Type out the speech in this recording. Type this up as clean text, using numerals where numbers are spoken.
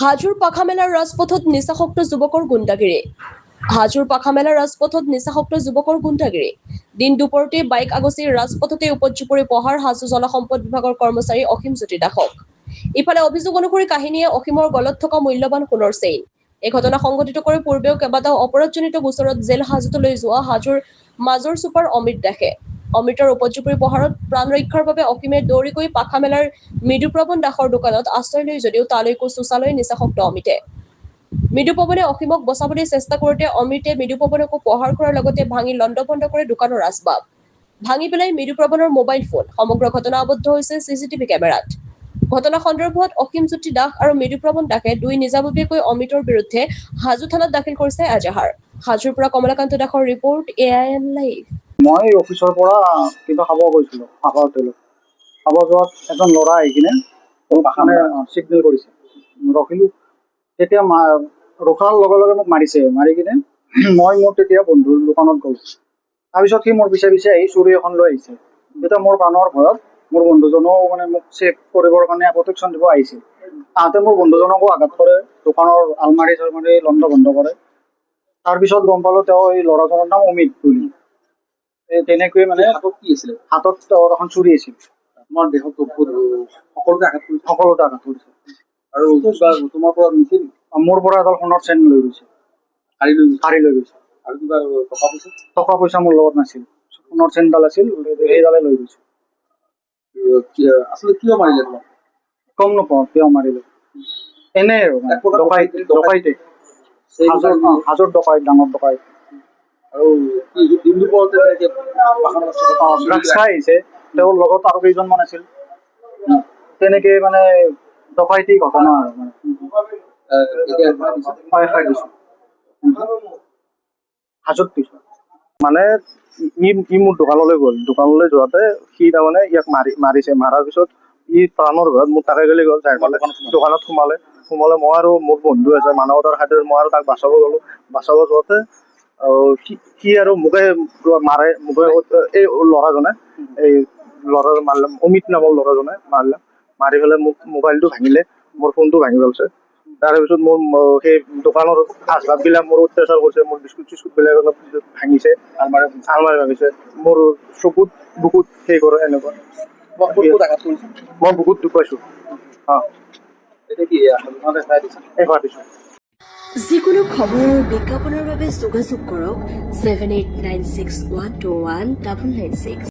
হাজোৰ পাখামেলাৰ ৰাজপথত নিচাসক্ত যুৱকৰ গুণ্ডাগিৰি। হাজোৰ পাখামেলাৰ ৰাজপথত নিচাসক্ত যুৱকৰ গুণ্ডাগিৰি। দিন দুপৰতে বাইক আগচি ৰাজপথতে উপচি পৰি পঢ়াৰ হাজো জলসম্পদ বিভাগৰ কৰ্মচাৰী অসীম জ্যোতি দাসক। ইফালে অভিযোগ অনুসৰি কাহিনীয়ে অসীমৰ গলত থকা মূল্যৱান সোণৰ চেইন। এই ঘটনা সংঘটিত কৰি পূৰ্বেও কেইবাটাও অপৰাধজনিত গোচৰত জেল হাজতলৈ যোৱা হাজোৰ মাজৰ চুপাৰ অমিত দাসে। অমৃতৰ উপজীৱনী প্ৰহাৰত প্ৰাণ ৰক্ষাৰ বাবে অসীমে দৌৰি গৈ পাখামেলাৰ মৃদুপ্ৰৱণ দাসৰ দোকানত আশ্ৰয় লৈ যদিও তালৈকো চোচালৈ নিচাসক্ত অমিতে। মৃদুপৱনে অসীমক বচাবলৈ চেষ্টা কৰোঁতে অমৃতে মৃদুপৱনকো প্ৰহাৰ কৰাৰ লগতে ভাঙি লণ্ডভণ্ড কৰে দোকানৰ আচবাব। ভাঙি পেলাই মৃদুপ্ৰৱনৰ মোবাইল ফোন। সমগ্ৰ ঘটনা আবদ্ধ হৈছে চিচিটিভি কেমেৰাত। ঘটনা সন্দৰ্ভত অসীম জ্যোতি দাস আৰু মৃদুপ্ৰৱন দাসে দুই নিজাববীয়াকৈ অমৃতৰ বিৰুদ্ধে হাজো থানাত দাখিল কৰিছে এজাহাৰ। হাজোৰ পৰা কমলাকান্ত দাসৰ ৰিপৰ্ট AIN লাইভ। মই অফিচৰ পৰা কিবা খাব গৈছিলোঁ আপাৰ হোটেলত। খাব যোৱাত এজন ল'ৰা আহি কিনে মানে ছিগনেল কৰিছে, ৰখিলোঁ। তেতিয়া ৰখাৰ লগে লগে মোক মাৰিছে, মাৰি কিনে মই মোৰ তেতিয়া বন্ধুৰ দোকানত গ'লোঁ। তাৰপিছত সি মোৰ পিছে পিছে আহি চুৰি এখন লৈ আহিছে। তেতিয়া মোৰ প্ৰাণৰ ভয়ত মোৰ বন্ধুজনেও মানে মোক ছেভ কৰিবৰ কাৰণে প্ৰটেকশ্যন দিব আহিছিল। তাহাঁতে মোৰ বন্ধুজনকো আঘাত কৰে, দোকানৰ আলমাৰি চালমাৰি লণ্ড ভণ্ড কৰে। তাৰপিছত গম পালোঁ তেওঁ এই ল'ৰাজনৰ নাম অমিত বুলি। তেনেকৈ মানে হাতত কি আছিলে? হাতত তেওঁৰ এখন চুৰি আছিল। তোমাৰ দেহত সকলোতে আঘাত কৰিছে? সকলোতে আঘাত কৰিছে। আৰু তোমাৰ পৰা নিছিল? মোৰ পৰা এডাল সোণৰ চেইন লৈ গৈছে। কাঢ়ি লৈ গৈছে। আৰু কিবা টকা পইচা? টকা পইচা মোৰ লগত নাছিল। সোণৰ চেইনডাল আছিল, সেইডালে লৈ গৈছে। আচলতে কিয় মাৰিলে তোমাক? গম নাপাওঁ কিয় মাৰিলে। এনেই আৰু ডকাইতে। হাজোৰ ডকাইত, ডাঙৰ ডকাইত। আৰু ড্ৰাগছ খাই আহিছে, তেওঁৰ লগত আৰু কেইজনমান আছিল। তেনেকে মানে ডকাইতি ঘটনা আৰু হাজোত দিছোঁ। মানে ই মোৰ দোকানলৈ গ'ল, দোকানলৈ যোৱাতে সি তাৰমানে ইয়াক মাৰিছে। মাৰাৰ পিছত ই প্ৰাণৰ ভয়ত মোক তাকে গ'লে গ'ল, যাই পালে দোকানত সোমালে। মই আৰু মোৰ বন্ধু আছে মানৱতাৰ খাতিৰত মই আৰু তাক বাচাব গ'লোঁ। বাচাব যোৱাতে সি আৰু মোকে মাৰে, এই ল'ৰাজনে এই ল'ৰা মাৰিলে, অমিত নামৰ ল'ৰাজনে মাৰিলে। মাৰি পেলাই মোক মোবাইলটো ভাঙিলে, মোৰ ফোনটো ভাঙি পেলাইছে। তাৰপিছত মোৰ সেই দোকানৰ আচবাববিলাক মোৰ অত্যাচাৰ কৰিছে, মোৰ বিস্কুট চিস্কুটবিলাক অলপ ভাঙিছে, আলমাৰি ভাঙিছে, মোৰ চকুত বুকুত সেই কৰে এনেকুৱা। মই বুকুত দুখ পাইছোঁ। এবাৰ দিছোঁ। যিকোনো খবৰ আৰু বিজ্ঞাপনৰ বাবে যোগাযোগ কৰক 7896121996।